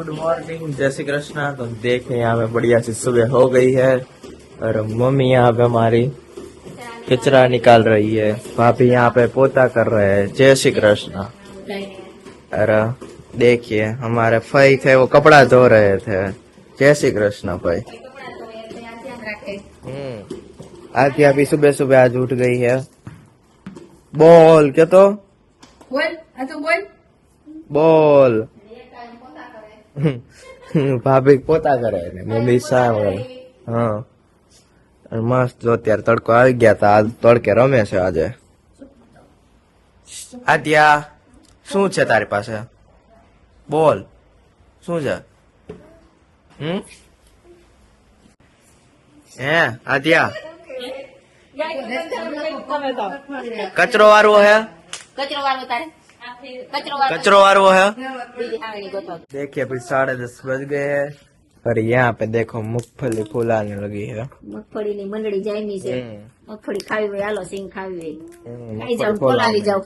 Good morning, जय श्री कृष्णा। तो देखें यहाँ पे बढ़िया सी सुबह हो गई है और मम्मी यहाँ पे हमारी कचरा निकाल रही है, भाभी यहाँ पे पोता कर रहे हैं। जय श्री कृष्णा। अरे देखिए हमारे फई थे वो कपड़ा धो रहे थे। जय श्री कृष्णा भाई। आती अभी सुबह सुबह आज उठ गई है। बोल क्या तो बोल भाभी पोता કરે ને મમ્મી સા હા મસ્ત જો અત્યારે તડકો આવી ગયા તા આજ તડકે રમે છે આજે આદ્યા શું છે તારી પાસે બોલ શું છે હે આદ્યા કચરો વાળવો હે कचरो वारो है। देखिए अभी 10:30 बज गए हैं और यहाँ पे देखो मूंगफली फूलाने लगी है। મગફળી ની મંડળી જામી છે, મગફળી ખાવી હોય હાલો સિંગ ખાવી હોય ખાઈ જાવ ફોલાવી જાવ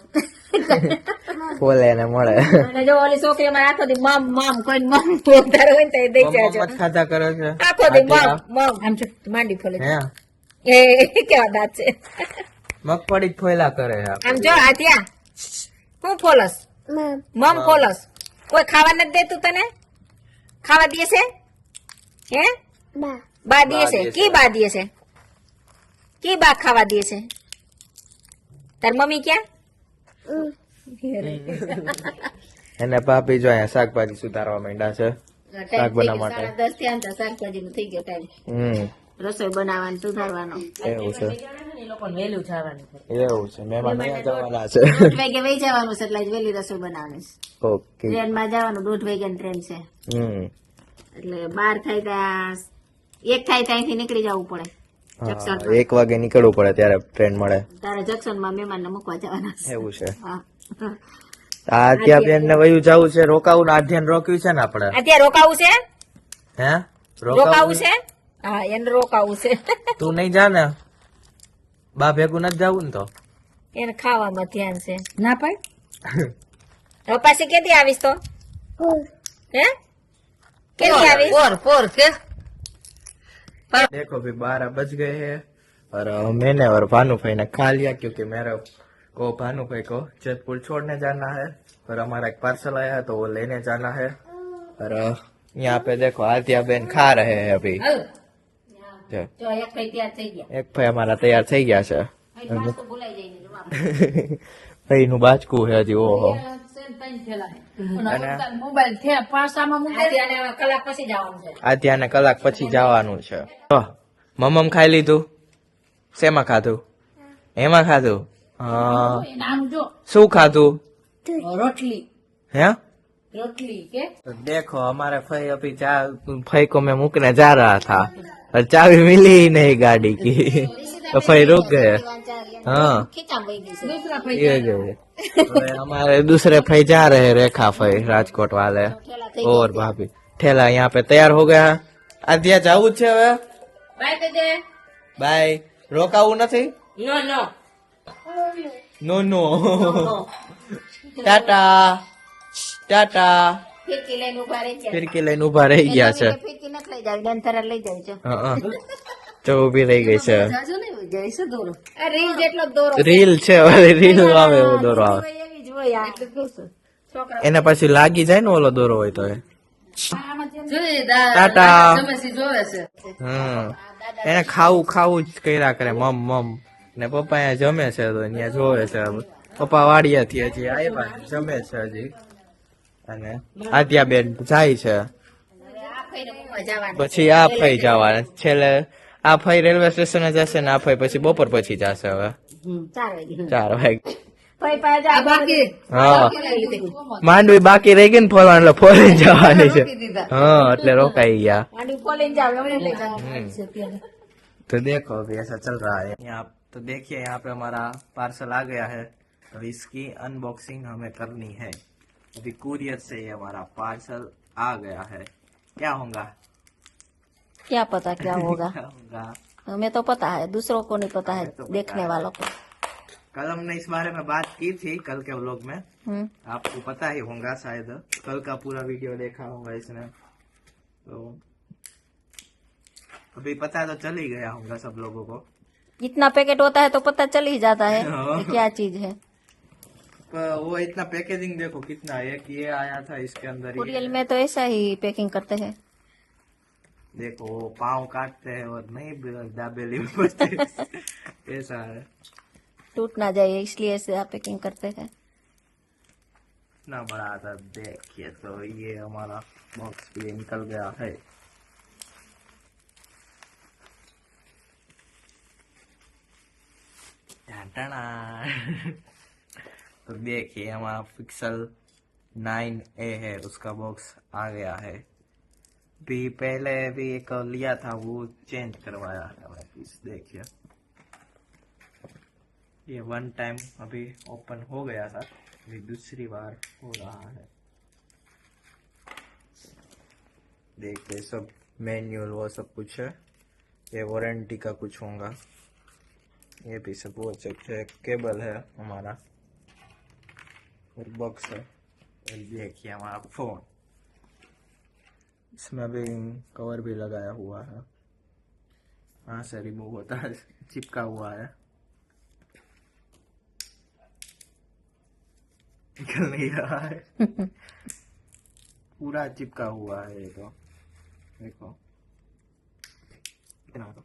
ફોલે ને મળે અને જો ઓલી છોકરી અમારે આખો દી મમ મમ કોઈ મમ પોતાર હોય તો દે જાજો મત ખાતા કરે છે આખો દી મમ મમ આમ જો માંડી ફોલે હે એ કેવા દાંત છે મગફળી ફોલા કરે છે આમ જો આત્યા હું ફોલસ મમ ફોલસ કોઈ ખાવા નથી દેતું તને ખાવા દે છે હે બા દે છે કી બા દે છે કી બા ખાવા દે છે તાર મમ્મી ક્યાં એને ભાભી જો અહીંયા શાકભાજી સુધારવા માંડ્યા છે શાક બનાવવા માટે 10 થયા તો શાકભાજી નું થઈ ગયો ટાઈમ રસોઈ બનાવવાનું સુધારવાનો એવું છે લોકોને વેલું જવાનું એવું છે મહેમાન અહીંયા જવાના છે 2 વાગે વહી જવાનું છે એટલે જ વેલી રસોઈ બનાવવાની છે ઓકે ટ્રેન માં જવાનું 2:30 વાગ્યાની ટ્રેન છે એટલે 12 થાય ત્યાં 1 થાય ત્યાંથી નીકળી જવું પડે જંકશન 1 વાગે નીકળવું પડે ત્યારે ટ્રેન મળે તારે જંકશન માં મહેમાન ને મૂકવા જવાના છે એવું છે આ ત્યાં બેન ને વયું જવું છે રોકાવું ના ધ્યાન રોક્યું છે ને આપણે અત્યારે રોકાવું છે હે રોકાવું છે હા એને રોકાવું છે તું નહીં જા ને બા ભેગું નથી જવું ને તો એને ખાવામાં ધ્યાન છે ના પાડ હવે પાછી કેદી આવીશ તો હે કેદી આવીશ પોર કે देखो अभी 12 बज गए हैं और मैंने और भानु भाई ने खा लिया क्योंकि मेरा को भानु भाई को जयपुर छोड़ने जाना है और हमारा एक पार्सल आया है तो वो लेने जाना है और यहाँ पे देखो आद्या बहन खा रहे हैं अभी જો એક ભાઈ તૈયાર થઈ ગયા एक भाई हमारा तैयार થઈ ગયા છે ભૂલાઈ જાય ભાઈ નું બાચકું છે હજી ઓહો મોબાઈલ છે પાસામાં મૂકી કલાક પછી જવાનું છે આદ્યાને કલાક પછી જવાનું છે મમમ ખાઈ લીધું શેમાં ખાધું એમાં ખાધું નાનું જો શું ખાધું રોટલી है रोटली के तो देखो हमारे फई अभी फई को मैं मुकने जा रहा था और चाबी मिली ही नहीं गाड़ी की तो फई रुक गए हाँ ये गए हमारे दूसरे फई जा रहे रेखा फई राजकोट वाले और भाभी ठेला यहाँ पे तैयार हो गया आद्या जाऊ છે હવે બાય કહી દે બાય રોકાવું નથી નો નો નો નો ટાટા ટાટા ફિરકી લઈને ઉભા રહી છે ફિરકી લઈને ઉભા રહી ગયા છે ફિરકી નથી લઈ જાવ ડંથરા લઈ જાવ છો હા તો ઉભી રહી ગઈ છે જાજો નહીં જાય છે દોરો આ રીલ જેટલો દોરો રીલ છે રીલ આવે એવો દોરો આવે એવી જ હોય આ એટલે કહું છું છોકરા એને પછી લાગી જાય ને ઓલો દોરો હોય તો એ જોઈ ટાટા સમસી જોવે છે એને ખાવું ખાવું જ કર્યા કરે મમ મમ ને પપ્પા અહીંયા જમે છે તો અહીંયા જોવે છે પપ્પા વાડિયાથી હજી આવ્યા જમે છે હજી અને આદ્યા બેન જાય છે પછી આ ફઈ જવાના છેલ્લે આ ફઈ રેલવે સ્ટેશને જશે ને આ ફઈ પછી બપોર પછી જશે હવે 4 વાગે હા માંડવી બાકી રહી ગઈ ને ફોલવા એટલે ફોલી જવાની છે हाँ એટલે રોકાઈ ગયા तो देखो अभी ऐसा चल रहा है यहाँ तो देखिए यहाँ पे हमारा पार्सल आ गया है तो इसकी अनबॉक्सिंग हमें करनी है अभी कुरियर से ये हमारा पार्सल आ गया है क्या होगा क्या पता क्या होगा क्या होगा हमें तो पता है दूसरों को नहीं पता है देखने वालों को कल हमने इस बारे में बात की थी कल के व्लॉग में, आपको पता ही होगा शायद, कल का पूरा वीडियो देखा होगा इसने, तो अभी पता तो चल ही गया होगा सब लोगों को। इतना पैकेट होता है तो पता चल ही जाता है कि क्या चीज है। पर वो इतना पैकेजिंग देखो कितना, एक ये आया था इसके अंदर ही। कुरियल में तो ऐसा ही पैकिंग करते हैं। देखो वो पाँव काटते हैं और नहीं दाबेली में बचते ऐसा है, टूट ना जाए इसलिए ऐसे आप पैकिंग करते हैं। इतना बड़ा था। देखिए तो ये हमारा बॉक्स भी निकल गया है। टाटा। तो देखिए हमारा पिक्सल 9A है, उसका बॉक्स आ गया है। भी पहले भी एक लिया था वो चेंज करवाया है वापिस। देखिए ये 1 टाइम अभी ओपन हो गया था, अभी दूसरी बार हो रहा है। देखिए सब मैनुअल वो सब कुछ है, ये वारंटी का कुछ होगा, ये भी सब हो सकते हैं। केबल है हमारा और बॉक्स है। और देखिए हमारा फोन, इसमें भी कवर भी लगाया हुआ है, हाँ से रिमूव होता है, चिपका हुआ है, निकल नहीं रहा है। पूरा चिपका हुआ है ये तो, देखो इतना तो।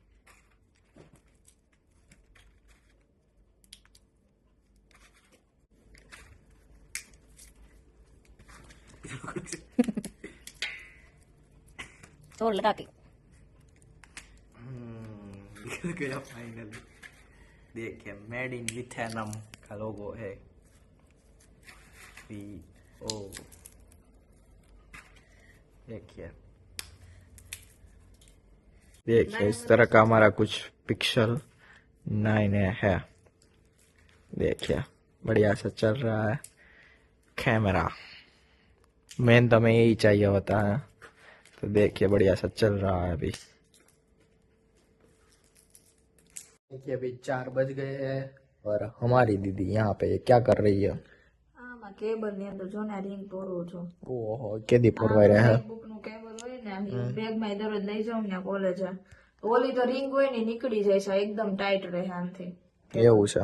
तो लगा के निकल गया फाइनली। देखिए मेड इन वियतनाम का लोगो है, VO। देखिए इस तरह का हमारा कुछ पिक्सल 9A है। देखिए बढ़िया सा चल रहा है कैमरा, मेन तो हमें यही चाहिए होता है। तो देखिए बढ़िया सा चल रहा है अभी। देखिए अभी 4 बज गए हैं और हमारी दीदी यहाँ पे क्या कर रही है? केबल ની અંદર જો ને રિંગ પોરો છો। ઓહો કેદી પોરવાઈ રહ્યા? બુક નું કેબલ હોય ને બેગ માં દરરોજ લઈ જાઉં ને કોલેજ, ઓલી તો રિંગ હોય ને નીકળી જાય છે, એકદમ ટાઈટ રહે આનથી, એવું છે?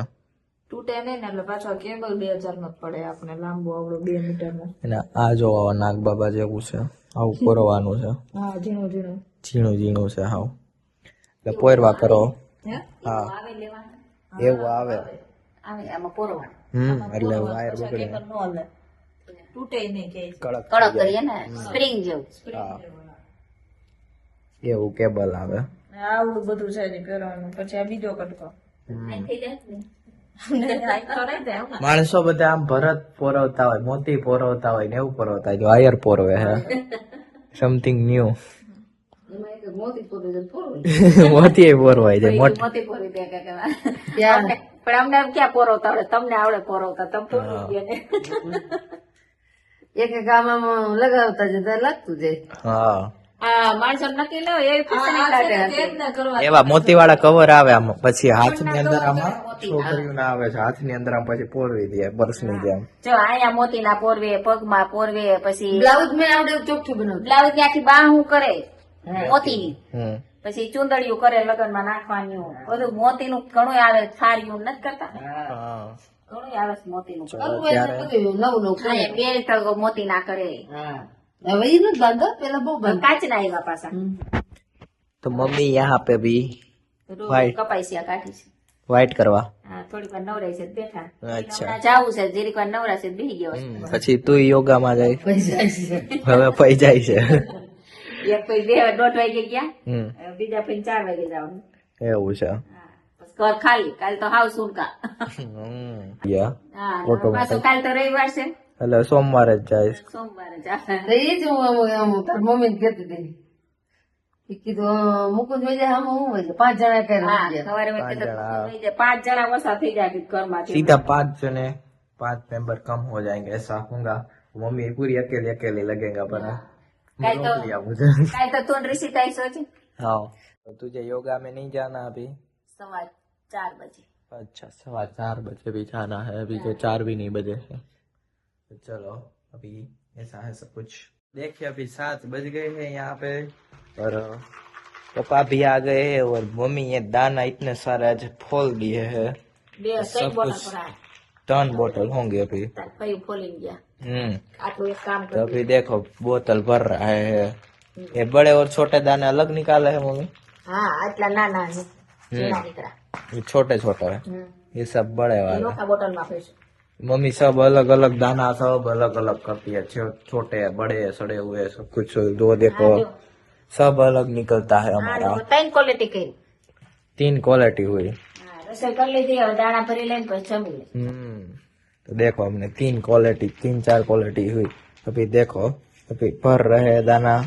તૂટે નહીં ને એટલે પાછો કેબલ 2000 નો પડે આપણે, લાંબુ આવડો 2 મીટર નો। અને આ જો નાગ બાબા જેવું છે, આવું પોરવાનું છે। હા ઝીણું ઝીણું ઝીણું ઝીણું છે હાવ, એટલે પોરવા કરો। હા આવે લેવાનું, એવું આવે આવે આમાં પોરવાનું। એટલે વાયર બગડે, કેબલ નો હલે, તૂટે નહીં કે કડક કડક કરીએ ને સ્પ્રિંગ જેવું। એવું કેબલ આવે। આવડું બધું છે ને પહેરવાનું, પછી આ બીજો કટકો। માણસો બધા આમ ભરત પોરવતા હોય, મોતી પોરવતા હોય ને એવું પોરવતા હોય, વાયર પોરવે હે સમથિંગ ન્યુ। મોતી પોરવાય છે, મોતી પોરી દે કે પણ અમને ક્યાં પોરવતા આવડે, તમને આવડે પોરવતા, તમે પોરવી દે ને। એક ગામમાં લગાવતા જતા લાગતું જાય। હા આ માણસો નક્કી ન હોય એવી ફેશન કાઢે, એવા મોતી વાળા કવર આવે આમ, પછી હાથની અંદર આમાં છોકરીઓ ના આવે છે, હાથની અંદર આમ પછી પોરવી દે પર્સ ની જેમ। જો આયા મોતી ના પોરવે, પગમાં પોરવે, પછી બ્લાઉઝ મેં આવડે ચોખ્ઠું બનાવ, બ્લાઉઝ ની આખી બાહું કરે મોતી ની, પછી ચુંદડીયું કરે લગન માં નાખવાની, બધું મોતી નું ઘણું આવે, થાળીયું નથી કરતા, ઘણું આવે છે મોતી નું, નવું બેલ્ટ મોતી ના કરે। હવે એ નથી બાંધો, પેલા બહુ કાચ ના આવ્યા પાછા। तो मम्मी यहाँ पे भी કપાઈસિયા કાઢી છે व्हाइट करवा। હા થોડીક વાર નવરાઈ છે બેઠા, અચ્છા જાવું છે જરીક વાર નવરા છે બેહી ગયો છે। પછી તું યોગા માં જાય, હવે પઈ જાય છે। એક પછી 2:30 વાગે ગયા, બીજા પછી 4 વાગે જવાનું, એવું છે? ઘર ખાલી, કાલ તો હાવ સુનકા। હા પાછું કાલ તો રવિવાર છે એટલે સોમવારે જ જાય। સોમવારે જાય એ જ હું તાર મમ્મી ને કહેતી હતી, કીધું મુકુંદ વઈ જાય, હું વઈ જાય, 5 જણા કરે સવારે 5 જણા ઓછા થઈ જાય ઘરમાં, सीधा 5 जने 5 मेंबर कम हो जाएंगे ऐसा होगा। मम्मी पूरी अकेली अकेली लगेगा बना। कल तो तुम ऋषि ताई सोची। हाँ तो तुझे योगा में नहीं जाना अभी? 4:15 बजे। अच्छा 4:15 बजे भी जाना है, अभी तो 4 भी नहीं बजे है। तो चलो अभी ऐसा है सब कुछ। देखिए अभी 7 बज गए हैं यहाँ पे, और पापा भी आ गए हैं, और मम्मी ये दाना इतने सारे आज खोल दिए हैं, सब कुछ 3 बोतल होंगे अभी। तो अभी देखो बोतल भर रहा है। ये बड़े और छोटे दाने अलग निकाले हैं मम्मी? हाँ आटला नाना ये छोटे छोटे है, ये सब बड़े वाले। बोतल में मम्मी सब अलग अलग दाना सब अलग अलग करती है, छोटे बड़े सड़े हुए सब कुछ। दो देखो सब अलग निकलता है हमारा। 3 क्वालिटी की 3 क्वालिटी हुई। रसोई कर ली थी और दाना भरी लेने पर जमी ले। तो देखो हमने 3 क्वालिटी 3-4 क्वालिटी हुई। अभी देखो अभी भर रहे हैं दाना।